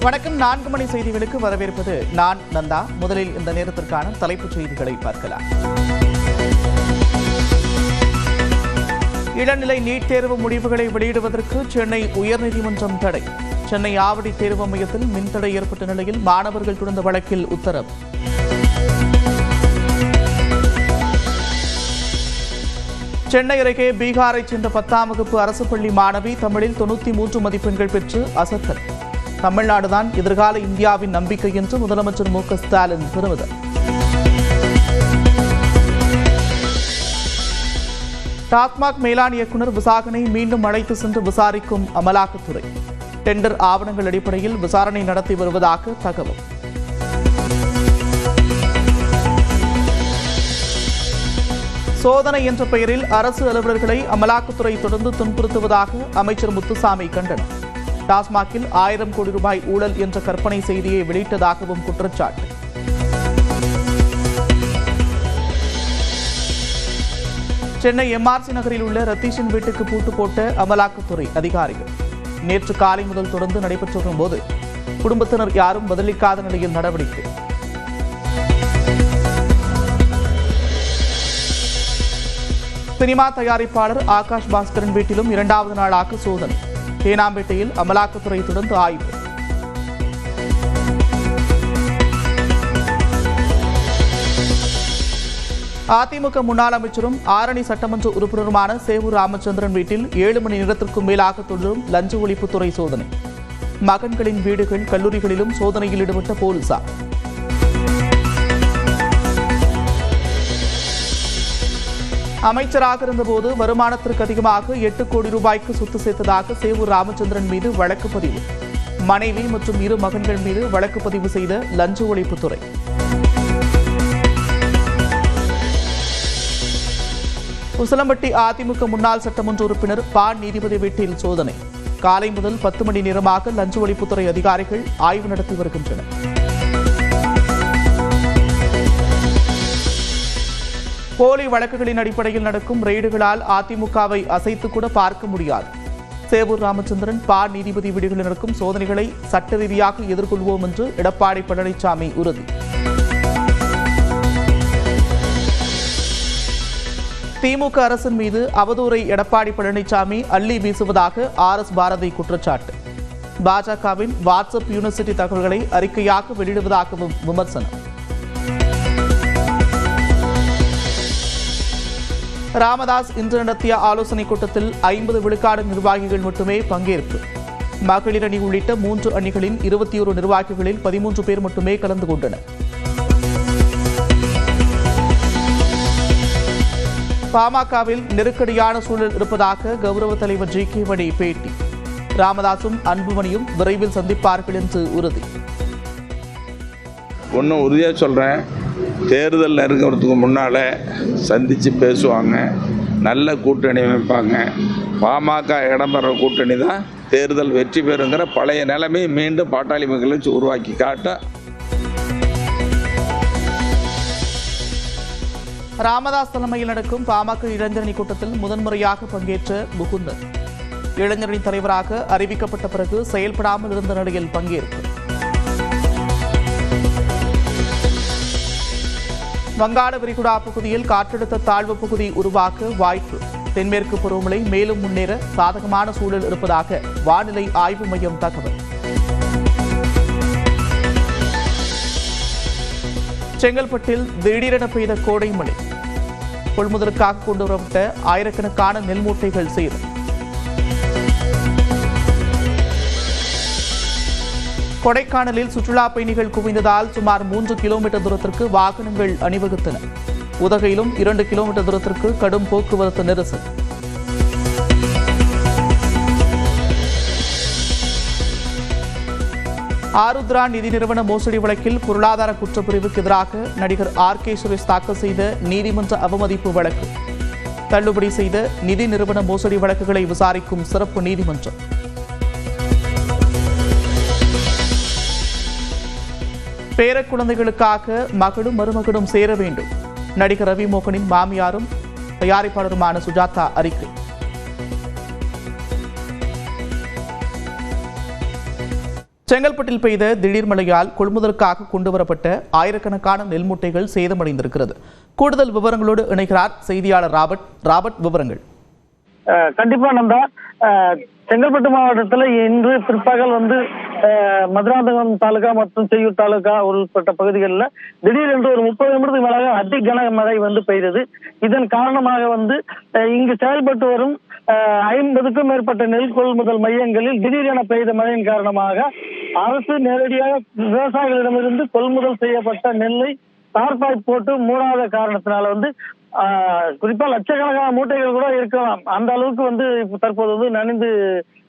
வணக்கம். 4 மணி செய்திகளுக்கு வரவேற்பது நான் நந்தா. முதலில் இந்த நேரத்திற்கான தலைப்புச் செய்திகளை பார்க்கலாம். இளநிலை நீட் தேர்வு முடிவுகளை வெளியிடுவதற்கு சென்னை உயர்நீதிமன்றம் தடை. சென்னை ஆவடி தேர்வு மையத்தில் மின்தடை ஏற்பட்ட நிலையில் மாணவர்கள் தொடர்ந்த வழக்கில் உத்தரவு. சென்னை அருகே பீகாரைச் சேர்ந்த 10ஆம் வகுப்பு அரசு பள்ளி மாணவி தமிழில் 93 மதிப்பெண்கள் பெற்று அசத்தல். தமிழ்நாடுதான் எதிர்கால இந்தியாவின் நம்பிக்கை என்று முதலமைச்சர் மு.க. ஸ்டாலின் பெருமிதம். டாஸ்மாக் மேலாண் இயக்குநர் விசாகனை மீண்டும் அழைத்து சென்று விசாரிக்கும் அமலாக்கத்துறை. டெண்டர் ஆவணங்கள் அடிப்படையில் விசாரணை நடத்தி வருவதாக தகவல். சோதனை என்ற பெயரில் அரசு அலுவலர்களை அமலாக்கத்துறை தொடர்ந்து துன்புறுத்துவதாக அமைச்சர் முத்துசாமி கண்டனம். டாஸ்மாகில் 1000 கோடி ரூபாய் ஊழல் என்ற கற்பனை செய்தியை வெளியிட்டதாகவும் குற்றச்சாட்டு. சென்னை எம்ஆர்சி நகரில் உள்ள ரத்தீஷின் வீட்டுக்கு பூட்டு போட்ட அமலாக்கத்துறை அதிகாரிகள். நேற்று காலை முதல் தொடர்ந்து நடைபெற்று வரும் போது குடும்பத்தினர் யாரும் பதிலளிக்காத நிலையில் நடவடிக்கை. சினிமா தயாரிப்பாளர் ஆகாஷ் பாஸ்கரன் வீட்டிலும் 2வது நாளாக சோதனை. தேனாம்பேட்டையில் அமலாக்கத்துறை தொடர்ந்து ஆய்வு. அதிமுக முன்னாள் அமைச்சரும் ஆரணி சட்டமன்ற உறுப்பினருமான சேவூர் ராமச்சந்திரன் வீட்டில் 7 மணி நேரத்திற்கும் மேலாக தொடரும் லஞ்ச ஒழிப்புத்துறை சோதனை. மகன்களின் வீடுகள், கல்லூரிகளிலும் சோதனையில் ஈடுபட்ட போலீசார். அமைச்சராக இருந்தபோது வருமானத்திற்கு அதிகமாக 8 கோடி ரூபாய்க்கு சொத்து சேர்த்ததாக சேவூர் ராமச்சந்திரன் மீது வழக்கு பதிவு. மனைவி மற்றும் 2 மகன்கள் மீது வழக்கு பதிவு செய்த லஞ்ச ஒழிப்புத்துறை. உசிலம்பட்டி அதிமுக முன்னாள் சட்டமன்ற உறுப்பினர் ப. நீதிபதி வீட்டில் சோதனை. காலை முதல் 10 மணி நேரமாக லஞ்ச ஒழிப்புத்துறை அதிகாரிகள் ஆய்வு நடத்தி வருகின்றனர். போலி வழக்குகளின் அடிப்படையில் நடக்கும் ரெய்டுகளால் அதிமுகவை அசைத்து கூட பார்க்க முடியாது. சேவூர் ராமச்சந்திரன் ப. நீதிபதி வீடுகளில் நடக்கும் சோதனைகளை சட்ட ரீதியாக எதிர்கொள்வோம் என்று எடப்பாடி பழனிசாமி உறுதி. திமுக அரசின் மீது அவதூறை எடப்பாடி பழனிசாமி அள்ளி வீசுவதாக RS பாரதி குற்றச்சாட்டு. பாஜகவின் வாட்ஸ்அப் யூனிவர்சிட்டி தகவல்களை அறிக்கையாக வெளியிடுவதாகவும் விமர்சனம். ராமதாஸ் இன்று நடத்திய ஆலோசனைக் கூட்டத்தில் 50 விழுக்காடு நிர்வாகிகள் மட்டுமே பங்கேற்பு. மகளிர் அணி உள்ளிட்ட 3 அணிகளின் 21 நிர்வாகிகளில் 13 பேர் மட்டுமே கலந்து கொண்டனர். பாமகவில் நெருக்கடியான சூழல் இருப்பதாக கௌரவ தலைவர் G.K. மணி பேட்டி. ராமதாசும் அன்புமணியும் விரைவில் சந்திப்பார்கள் என்று உறுதி. ஒன்றும் உறுதியாக சொல்கிறேன், தேர்தல் நெருங்கிறதுக்கு முன்னால் சந்தித்து பேசுவாங்க, நல்ல கூட்டணி அமைப்பாங்க. பாமக இடம்பெற கூட்டணி தான் தேர்தல் வெற்றி பெறுங்கிற பழைய நிலைமையை மீண்டும் பாட்டாளி மக்களுக்கு உருவாக்கி காட்ட. ராமதாஸ் தலைமையில் நடக்கும் பாமக இளைஞரணி கூட்டத்தில் முதன்முறையாக பங்கேற்ற முகுந்தன். இளைஞரணி தலைவராக அறிவிக்கப்பட்ட பிறகு செயல்படாமல் இருந்த நிலையில் பங்கேற்பு. வங்காள விரிகுடா பகுதியில் காற்றழுத்த தாழ்வு பகுதி உருவாக்க வாய்ப்பு. தென்மேற்கு பருவமழை மேலும் முன்னேற சாதகமான சூழல் இருப்பதாக வானிலை ஆய்வு மையம் தகவல். செங்கல்பட்டில் திடீரென பெய்த கோடை மழை. கொள்முதலுக்காக கொண்டு வரப்பட்ட ஆயிரக்கணக்கான நெல் மூட்டைகள் சேதம். கொடைக்கானலில் சுற்றுலா பயணிகள் குவிந்ததால் சுமார் 3 கிலோமீட்டர் தூரத்திற்கு வாகனங்கள் அணிவகுத்தன. உதகையிலும் 2 கிலோமீட்டர் தூரத்திற்கு கடும் போக்குவரத்து நெரிசல். ஆருத்ரா நிதி நிறுவன மோசடி வழக்கில் பொருளாதார குற்றப்பிரிவுக்கு எதிராக நடிகர் R.K. சுரேஷ் தாக்கல் செய்த நீதிமன்ற அவமதிப்பு வழக்கு. தள்ளுபடி செய்த நிதி நிறுவன மோசடி வழக்குகளை விசாரிக்கும் சிறப்பு நீதிமன்றம். பேர குழந்தைகளுக்காக மகளும் மருமகனும் சேர வேண்டும். நடிகர் ரவி மோகனின் மாமியாரும் தயாரிப்பாளருமான சுஜாதா அறிக்கை. செங்கல்பட்டில் பெய்த திடீர் மழையால் கொள்முதலுக்காக கொண்டுவரப்பட்ட ஆயிரக்கணக்கான நெல் மூட்டைகள் சேதமடைந்திருக்கிறது. கூடுதல் விவரங்களோடு இணைகிறார் செய்தியாளர் ராபர்ட். விவரங்கள். கண்டிப்பா நந்தா, செங்கல்பட்டு மாவட்டத்தில் இன்று பிற்பகல் மதுராந்தகம் தாலுகா மற்றும் செய்யூர் தாலுகா உள்பட்ட பகுதிகளில் திடீரென்று ஒரு 30 நிமிடத்துக்கு மேலாக அதி கனமழை பெய்தது. இதன் காரணமாக இங்கு செயல்பட்டு வரும் 50க்கும் மேற்பட்ட நெல் கொள்முதல் மையங்களில் திடீரென பெய்த மழையின் காரணமாக அரசு நேரடியாக விவசாயிகளிடமிருந்து கொள்முதல் செய்யப்பட்ட நெல்லை தார்பாய் போட்டு மூடாத காரணத்தினால குறிப்பா லட்சக்கணக்கான மூட்டைகள் கூட இருக்கலாம். அந்த அளவுக்கு தற்போது நனைந்து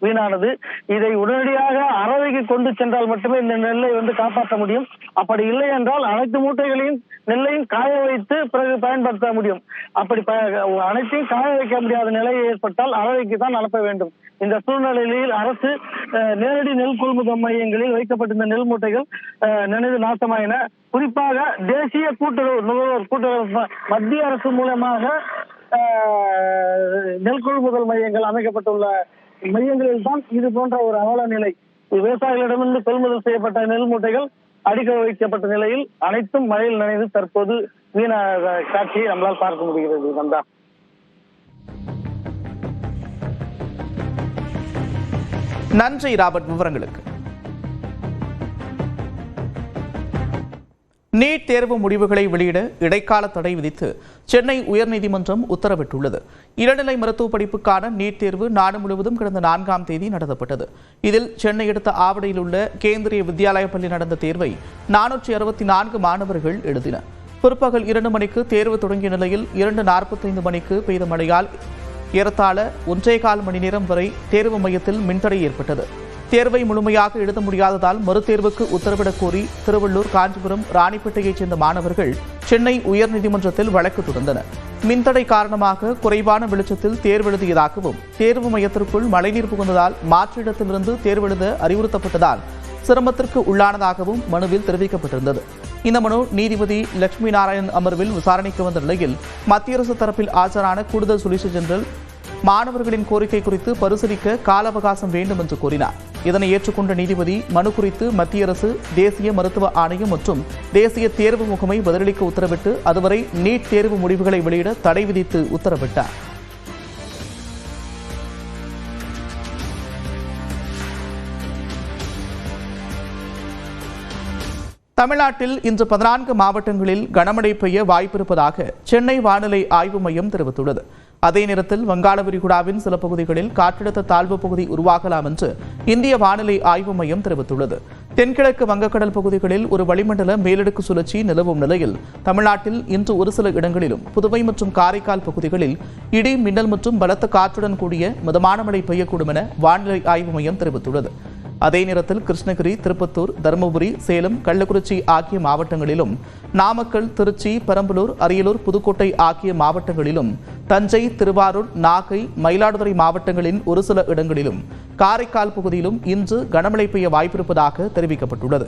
வீணானது. இதை உடனடியாக அரவைக்கு கொண்டு சென்றால் மட்டுமே இந்த நெல்லை காப்பாற்ற முடியும். அப்படி இல்லை என்றால் அனைத்து மூட்டைகளையும் நெல்லையும் காய வைத்து பிறகு பயன்படுத்த முடியும். அப்படி அனைத்தையும் காய வைக்க முடியாத நிலை ஏற்பட்டால் அரவைக்கு தான் அனுப்ப வேண்டும். இந்த சூழ்நிலையில் அரசு நேரடி நெல் கொள்முதல் மையங்களில் வைக்கப்பட்டிருந்த நெல் மூட்டைகள் நனைந்து நாசமாயின. குறிப்பாக தேசிய நுகர்வோர் கூட்டுறவு மத்திய அரசு மூலமாக நெல் கொள்முதல் மையங்கள் அமைக்கப்பட்டுள்ள மையங்களில் தான் இது போன்ற ஒரு அவல நிலை. விவசாயிகளிடமிருந்து கொள்முதல் செய்யப்பட்ட நெல் மூட்டைகள் அடிக்க வைக்கப்பட்ட நிலையில் அனைத்தும் மழையில் நனைந்து தற்போது வீண காட்சியை நம்மளால் பார்க்க முடிகிறது. நந்தா, நன்றி ராபர்ட் விவரங்களுக்கு. நீட் தேர்வு முடிவுகளை வெளியிட இடைக்கால தடை விதித்து சென்னை உயர்நீதிமன்றம் உத்தரவிட்டுள்ளது. இளநிலை மருத்துவ படிப்புக்கான நீட் தேர்வு நாடு முழுவதும் கடந்த 4ஆம் தேதி நடத்தப்பட்டது. இதில் சென்னை அடுத்த ஆவடியில் உள்ள கேந்திரிய வித்யாலயா பள்ளி நடந்த தேர்வை 464 மாணவர்கள் எழுதினர். பிற்பகல் 2 மணிக்கு தேர்வு தொடங்கிய நிலையில் 2:45 மணிக்கு பெய்த மழையால் ஏறத்தாழ 1.25 மணி நேரம் வரை தேர்வு மையத்தில் மின்தடை ஏற்பட்டது. தேர்வை முழுமையாக எழுத முடியாததால் மறுதேர்வுக்கு உத்தரவிடக் கோரி திருவள்ளூர், காஞ்சிபுரம், ராணிப்பேட்டையைச் சேர்ந்த மாணவர்கள் சென்னை உயர்நீதிமன்றத்தில் வழக்கு தொடர்ந்தனர். மின்தடை காரணமாக குறைவான வெளிச்சத்தில் தேர்வெழுதியதாகவும் தேர்வு மையத்திற்குள் மழைநீர் புகுந்ததால் மாற்று இடத்திலிருந்து தேர்வெழுத அறிவுறுத்தப்பட்டதால் சிரமத்திற்கு உள்ளானதாகவும் மனுவில் தெரிவிக்கப்பட்டிருந்தது. இந்த மனு நீதிபதி லட்சுமி நாராயணன் அமர்வில் விசாரணைக்கு வந்த நிலையில் மத்திய அரசு தரப்பில் ஆஜரான கூடுதல் சொலிசிட்டர் ஜெனரல் மாணவர்களின் கோரிக்கை குறித்து பரிசீலிக்க கால அவகாசம் வேண்டும் என்று கூறினார். இதனை ஏற்றுக்கொண்ட நீதிபதி மனு குறித்து மத்திய அரசு, தேசிய மருத்துவ ஆணையம் மற்றும் தேசிய தேர்வு முகமை பதிலளிக்க உத்தரவிட்டு அதுவரை நீட் தேர்வு முடிவுகளை வெளியிட தடை விதித்து உத்தரவிட்டார். தமிழ்நாட்டில் இன்று 14 மாவட்டங்களில் கனமழை பெய்ய வாய்ப்பிருப்பதாக சென்னை வானிலை ஆய்வு மையம் தெரிவித்துள்ளது. அதே நேரத்தில் வங்காள விரிகுடாவின் சில பகுதிகளில் காற்றழுத்த தாழ்வு பகுதி உருவாகலாம் என்று இந்திய வானிலை ஆய்வு மையம் தெரிவித்துள்ளது. தென்கிழக்கு வங்கக்கடல் பகுதிகளில் ஒரு வளிமண்டல மேலடுக்கு சுழற்சி நிலவும் நிலையில் தமிழ்நாட்டில் இன்று ஒரு சில இடங்களிலும் புதுவை மற்றும் காரைக்கால் பகுதிகளில் இடி, மின்னல் மற்றும் பலத்த காற்றுடன் கூடிய மிதமான மழை பெய்யக்கூடும் என வானிலை ஆய்வு மையம் தெரிவித்துள்ளது. அதே நேரத்தில் கிருஷ்ணகிரி, திருப்பத்தூர், தருமபுரி, சேலம், கள்ளக்குறிச்சி ஆகிய மாவட்டங்களிலும், நாமக்கல், திருச்சி, பெரம்பலூர், அரியலூர், புதுக்கோட்டை ஆகிய மாவட்டங்களிலும், தஞ்சை, திருவாரூர், நாகை, மயிலாடுதுறை மாவட்டங்களின் ஒரு சில இடங்களிலும், காரைக்கால் பகுதியிலும் இன்று கனமழை பெய்ய வாய்ப்பிருப்பதாக தெரிவிக்கப்பட்டுள்ளது.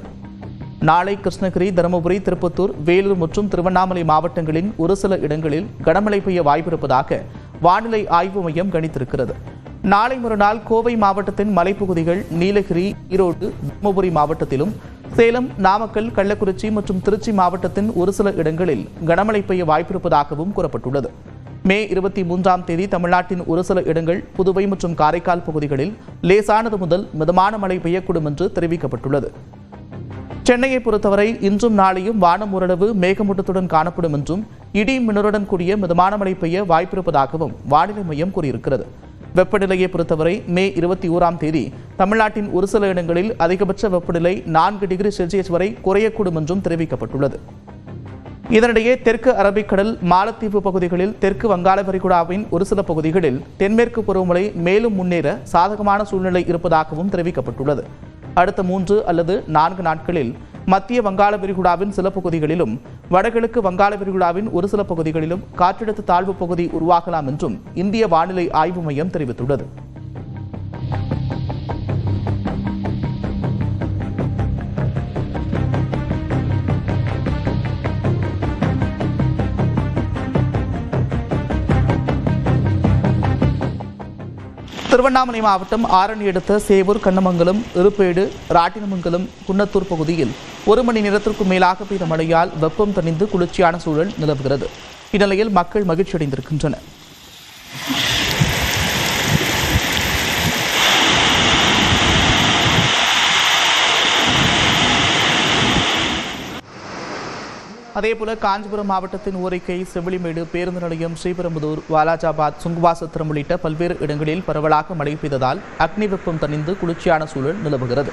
நாளை கிருஷ்ணகிரி, தருமபுரி, திருப்பத்தூர், வேலூர் மற்றும் திருவண்ணாமலை மாவட்டங்களின் ஒரு சில இடங்களில் கனமழை பெய்ய வாய்ப்பிருப்பதாக வானிலை ஆய்வு மையம் கணித்திருக்கிறது. நாளை மறுநாள் கோவை மாவட்டத்தின் மலைப்பகுதிகள், நீலகிரி, ஈரோடு, தருமபுரி மாவட்டத்திலும், சேலம், நாமக்கல், கள்ளக்குறிச்சி மற்றும் திருச்சி மாவட்டத்தின் ஒரு சில இடங்களில் கனமழை பெய்ய வாய்ப்பிருப்பதாகவும் கூறப்பட்டுள்ளது. மே 23ஆம் தேதி தமிழ்நாட்டின் ஒரு சில இடங்கள், புதுவை மற்றும் காரைக்கால் பகுதிகளில் லேசானது முதல் மிதமான மழை பெய்யக்கூடும் என்று தெரிவிக்கப்பட்டுள்ளது. சென்னையை பொறுத்தவரை இன்றும் நாளையும் வானம் ஓரளவு மேகமூட்டத்துடன் காணப்படும் என்றும் இடி, மின்னலுடன் கூடிய மிதமான மழை பெய்ய வாய்ப்பிருப்பதாகவும் வானிலை மையம் கூறியிருக்கிறது. வெப்பநிலையை பொறுத்தவரை மே 21ஆம் தேதி தமிழ்நாட்டின் ஒரு சில இடங்களில் அதிகபட்ச வெப்பநிலை 4 டிகிரி செல்சியஸ் வரை குறையக்கூடும் என்றும் தெரிவிக்கப்பட்டுள்ளது. இதனிடையே தெற்கு அரபிக்கடல், மாலத்தீவு பகுதிகளில், தெற்கு வங்காள விரிகுடாவின் ஒரு சில பகுதிகளில் தென்மேற்கு பருவமழை மேலும் முன்னேற சாதகமான சூழ்நிலை இருப்பதாகவும் தெரிவிக்கப்பட்டுள்ளது. அடுத்த 3 அல்லது 4 நாட்களில் மத்திய வங்காள விரிகுடாவின் சில பகுதிகளிலும், வடகிழக்கு வங்காள விரிகுடாவின் ஒரு சில பகுதிகளிலும் காற்றழுத்த தாழ்வு பகுதி உருவாகலாம் என்றும் இந்திய வானிலை ஆய்வு மையம் தெரிவித்துள்ளது. திருவண்ணாமலை மாவட்டம் ஆரணி அடுத்த சேவூர், கண்ணமங்கலம், இருப்பேடு, ராட்டினமங்கலம், குன்னத்தூர் பகுதியில் 1 மணி நேரத்திற்கும் மேலாக பெய்த மழையால் வெப்பம் தணிந்து குளிர்ச்சியான சூழல் நிலவுகிறது. இந்நிலையில் மக்கள் மகிழ்ச்சியடைந்திருக்கின்றனர். அதேபோல காஞ்சிபுரம் மாவட்டத்தின் ஊரைக்கை, செவிலிமேடு, பேருந்து நிலையம், ஸ்ரீபெரும்புதூர், வாலாஜாபாத், சுங்குவாசத்திரம் உள்ளிட்ட பல்வேறு இடங்களில் பரவலாக மழை பெய்ததால் அக்னி வெப்பம் தணிந்து குளிர்ச்சியான சூழல் நிலவுகிறது.